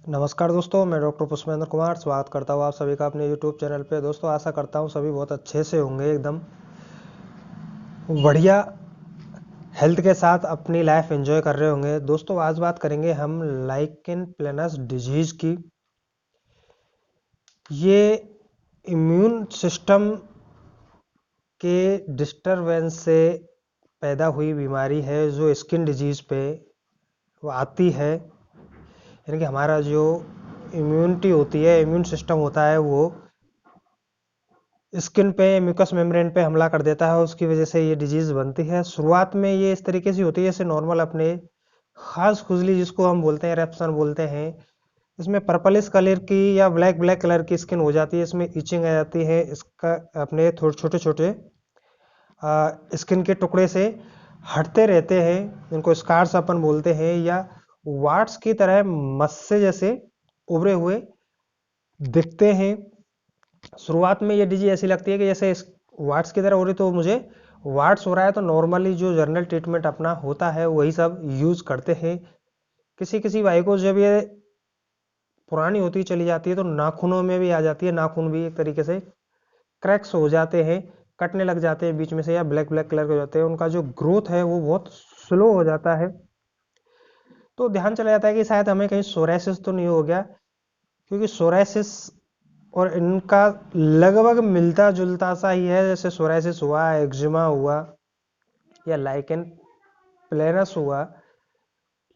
नमस्कार दोस्तों, मैं डॉक्टर पुष्पेंद्र कुमार स्वागत करता हूँ आप सभी का अपने यूट्यूब चैनल पे। दोस्तों आशा करता हूँ सभी बहुत अच्छे से होंगे, एकदम बढ़िया हेल्थ के साथ अपनी लाइफ एंजॉय कर रहे होंगे। दोस्तों आज बात करेंगे हम लाइकेन प्लेनस डिजीज की। ये इम्यून सिस्टम के डिस्टरबेंस से पैदा हुई बीमारी है जो स्किन डिजीज पे वो आती है। यानी कि हमारा जो इम्यूनिटी होती है, इम्यून सिस्टम होता है, वो स्किन पे म्यूकस मेम्ब्रेन पे हमला कर देता है, उसकी वजह से ये डिजीज़ बनती है। शुरुआत में ये इस तरीके से होती है जैसे नॉर्मल अपने खास खुजली जिसको हम बोलते हैं, रेप्सन बोलते हैं। इसमें पर्पलिश कलर की या ब्लैक ब्लैक कलर की स्किन हो जाती है, इसमें इचिंग आ जाती है। इसका अपने थोड़े छोटे छोटे स्किन के टुकड़े से हटते रहते हैं, इनको स्कार्स अपन बोलते हैं, या वार्ड्स की तरह मस्से जैसे उभरे हुए दिखते हैं। शुरुआत में ये डिजीज ऐसी लगती है कि जैसे वाट्स की तरह हो रही, तो मुझे वाट्स हो रहा है। तो नॉर्मली जो जनरल ट्रीटमेंट अपना होता है वही सब यूज करते हैं। किसी किसी भाई को जब ये पुरानी होती चली जाती है तो नाखूनों में भी आ जाती है, नाखून भी एक तरीके से क्रैक्स हो जाते हैं, कटने लग जाते हैं बीच में से, या ब्लैक ब्लैक कलर के हो जाते हैं। उनका जो ग्रोथ है वो बहुत स्लो हो जाता है। तो ध्यान चला जाता है कि शायद हमें कहीं सोराइसिस तो नहीं हो गया, क्योंकि सोराइसिस और इनका लगभग मिलता जुलता सा ही है। जैसे सोराइसिस हुआ, एक्जिमा हुआ, या लाइकेन प्लेनस हुआ।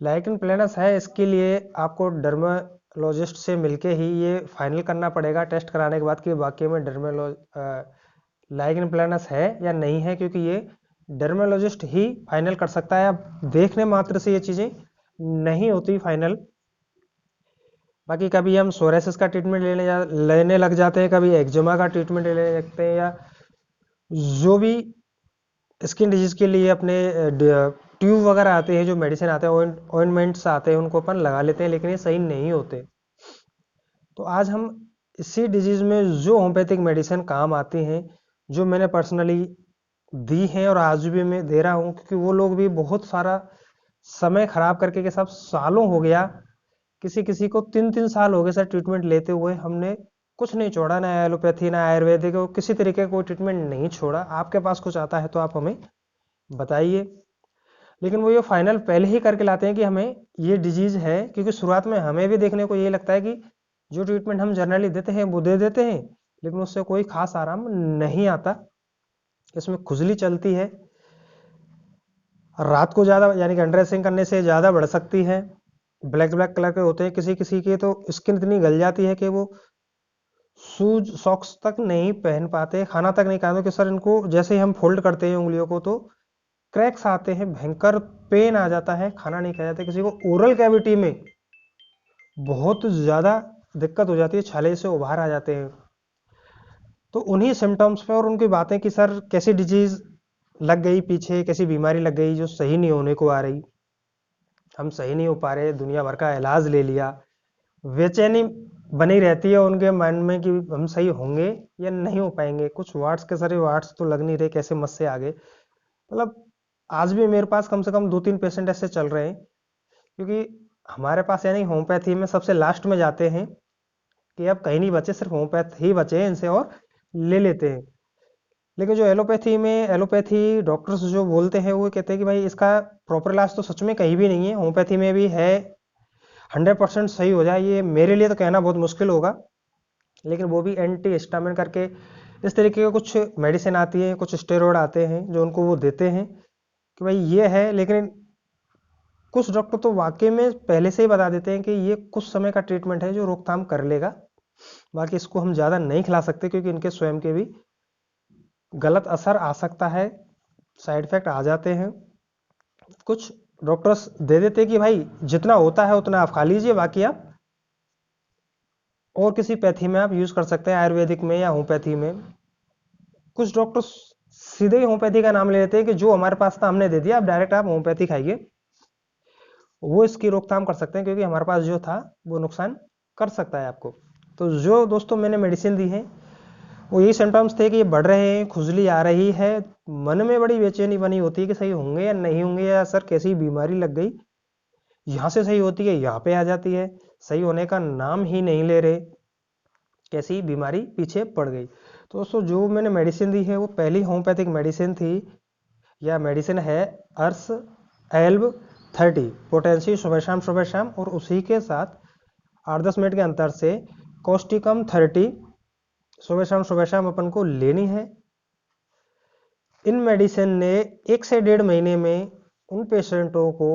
लाइकेन प्लेनस है, इसके लिए आपको डर्मेलॉजिस्ट से मिलके ही ये फाइनल करना पड़ेगा टेस्ट कराने के बाद कि वाकई में लाइकेन प्लेनस है या नहीं है, क्योंकि ये डर्मेलॉजिस्ट ही फाइनल कर सकता है। अब देखने मात्र से ये चीज़ें नहीं होती फाइनल। बाकी कभी हम सोराइसिस का ट्रीटमेंट लेने लग जाते हैं, कभी एक्जिमा का ट्रीटमेंट लेने लगते हैं, या जो भी स्किन डिजीज के लिए अपने ट्यूब वगैरह आते हैं, जो मेडिसिन आते हैं, ऑइंटमेंट्स आते हैं, उनको अपन लगा लेते हैं, लेकिन ये सही नहीं होते। तो आज हम इसी डिजीज में जो होम्योपैथिक मेडिसिन काम आती हैं, जो मैंने पर्सनली दी हैं और आज भी मैं दे रहा हूँ, क्योंकि वो लोग भी बहुत सारा समय खराब करके के सब सालों हो गया, किसी किसी को 3-3 साल हो गए सर ट्रीटमेंट लेते हुए। हमने कुछ नहीं छोड़ा, ना एलोपैथी ना आयुर्वेदिक, किसी तरीके का कोई ट्रीटमेंट नहीं छोड़ा। आपके पास कुछ आता है तो आप हमें बताइए। लेकिन वो ये फाइनल पहले ही करके लाते हैं कि हमें ये डिजीज है, क्योंकि शुरुआत में हमें भी देखने को ये लगता है कि जो ट्रीटमेंट हम जनरली देते हैं वो दे देते हैं, लेकिन उससे कोई खास आराम नहीं आता। इसमें खुजली चलती है, रात को ज़्यादा, यानी कि अंडरड्रेसिंग करने से ज़्यादा बढ़ सकती है। ब्लैक ब्लैक कलर के होते हैं, किसी किसी के तो स्किन इतनी गल जाती है कि वो शूज सॉक्स तक नहीं पहन पाते, खाना तक नहीं खाते कि सर इनको जैसे ही हम फोल्ड करते हैं उंगलियों को तो क्रैक्स आते हैं, भयंकर पेन आ जाता है, खाना नहीं खाया जाता। किसी को ओरल कैविटी में बहुत ज़्यादा दिक्कत हो जाती है, छाले से उबार आ जाते हैं। तो उन्हीं सिम्टम्स पे और उनकी बातें कि सर कैसी डिजीज लग गई पीछे, कैसी बीमारी लग गई जो सही नहीं होने को आ रही, हम सही नहीं हो पा रहे, दुनिया भर का इलाज ले लिया, बेचैनी बनी रहती है उनके माइंड में कि हम सही होंगे या नहीं हो पाएंगे। कुछ वार्ड्स के सारे वार्ड्स तो लग नहीं रहे, कैसे मत से आगे। मतलब आज भी मेरे पास कम से कम 2-3 पेशेंट ऐसे चल रहे हैं, क्योंकि हमारे पास यानी होम्योपैथी में सबसे लास्ट में जाते हैं कि अब कहीं नहीं बचे, सिर्फ होम्योपैथ ही बचे हैं, इनसे और ले लेते हैं। लेकिन जो एलोपैथी डॉक्टर्स जो बोलते हैं वो कहते हैं कि भाई इसका प्रॉपर इलाज तो सच में कहीं भी नहीं है, होम्योपैथी में भी है 100% सही हो जाए। ये मेरे लिए तो कहना बहुत मुश्किल होगा, लेकिन वो भी एंटी हिस्टामिन करके इस तरीके के कुछ मेडिसिन आती है, कुछ स्टेरॉयड आते हैं जो उनको वो देते हैं कि भाई ये है। लेकिन कुछ डॉक्टर तो वाकई में पहले से ही बता देते हैं कि ये कुछ समय का ट्रीटमेंट है जो रोकथाम कर लेगा, बाकी इसको हम ज़्यादा नहीं खिला सकते, क्योंकि इनके स्वयं के भी गलत असर आ सकता है, साइड इफेक्ट आ जाते हैं। कुछ डॉक्टर्स दे देते हैं कि भाई जितना होता है उतना आप खा लीजिए, बाकी आप और किसी पैथी में आप यूज कर सकते हैं, आयुर्वेदिक में या होम्योपैथी में। कुछ डॉक्टर्स सीधे ही होम्योपैथी का नाम ले लेते हैं कि जो हमारे पास था हमने दे दिया, अब डायरेक्ट आप होम्योपैथी खाइए, वो इसकी रोकथाम कर सकते हैं, क्योंकि हमारे पास जो था वो नुकसान कर सकता है आपको। तो जो दोस्तों मैंने मेडिसिन दी है वो यही सिम्टम्स थे कि ये बढ़ रहे हैं, खुजली आ रही है, मन में बड़ी बेचैनी बनी होती है कि सही होंगे या नहीं होंगे, या सर कैसी बीमारी लग गई, यहाँ से सही होती है यहाँ पे आ जाती है, सही होने का नाम ही नहीं ले रहे, कैसी बीमारी पीछे पड़ गई। तो दोस्तों जो मैंने मेडिसिन दी है वो पहली होम्योपैथिक मेडिसिन थी या मेडिसिन है अर्स एल्ब 30 पोटेंसी सुबह शाम, और उसी के साथ 8-10 मिनट के अंतर से कॉस्टिकम 30 सुबह शाम अपन को लेनी है। इन मेडिसिन ने 1 से 1.5 महीने में उन पेशेंटों को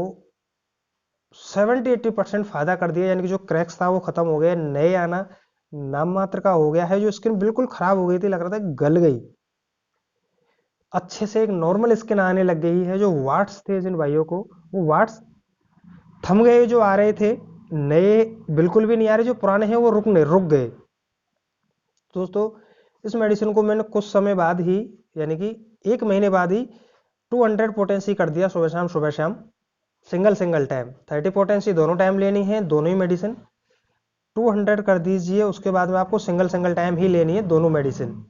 70-80% फायदा कर दिया, यानी कि जो क्रैक्स था वो खत्म हो गया, नए आना नाम मात्र का हो गया है। जो स्किन बिल्कुल खराब हो गई थी, लग रहा था गल गई, अच्छे से एक नॉर्मल स्किन आने लग गई है। जो वाट्स थे जिन भाइयों को, वो वाट्स थम गए, जो आ रहे थे नए बिल्कुल भी नहीं आ रहे, जो पुराने हैं वो रुक गए। दोस्तों इस मेडिसिन को मैंने कुछ समय बाद ही, यानी कि 1 महीने बाद ही 200 पोटेंसी कर दिया सुबह शाम सिंगल टाइम। 30 पोटेंसी दोनों टाइम लेनी है, दोनों ही मेडिसिन 200 कर दीजिए। उसके बाद में आपको सिंगल टाइम ही लेनी है दोनों मेडिसिन।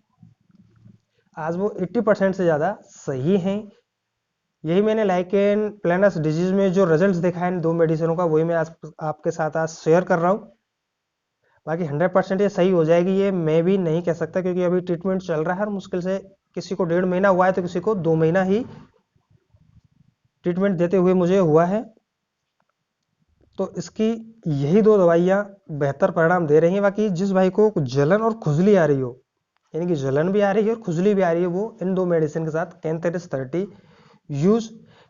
आज वो 80% से ज़्यादा सही हैं। यही मैंने लाइकेन प्लैनस डिजीज में जो रिजल्ट्स देखा है इन 2 मेडिसिनों का, वही मैं आज आपके साथ आज शेयर कर रहा हूँ। बाकी 100% ये सही हो जाएगी ये मैं भी नहीं कह सकता, क्योंकि अभी ट्रीटमेंट चल रहा है और मुश्किल से किसी को 1.5 महीना हुआ है तो किसी को 2 महीना ही ट्रीटमेंट देते हुए मुझे हुआ है। तो इसकी यही 2 दवाइयाँ बेहतर परिणाम दे रही हैं। बाकी जिस भाई को जलन और खुजली आ रही हो, यानी कि जलन भी आ रही है और खुजली भी आ रही है, वो इन 2 मेडिसिन के साथ कैंथेरिस 30 यूज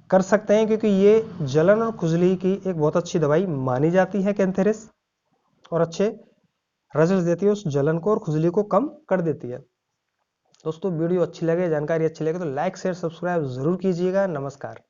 कर सकते हैं, क्योंकि ये जलन और खुजली की एक बहुत अच्छी दवाई मानी जाती है कैंथेरिस, और अच्छे रिजल्ट देती है, उस जलन को और खुजली को कम कर देती है। दोस्तों वीडियो अच्छी लगे, जानकारी अच्छी लगे तो लाइक शेयर सब्सक्राइब जरूर कीजिएगा। नमस्कार।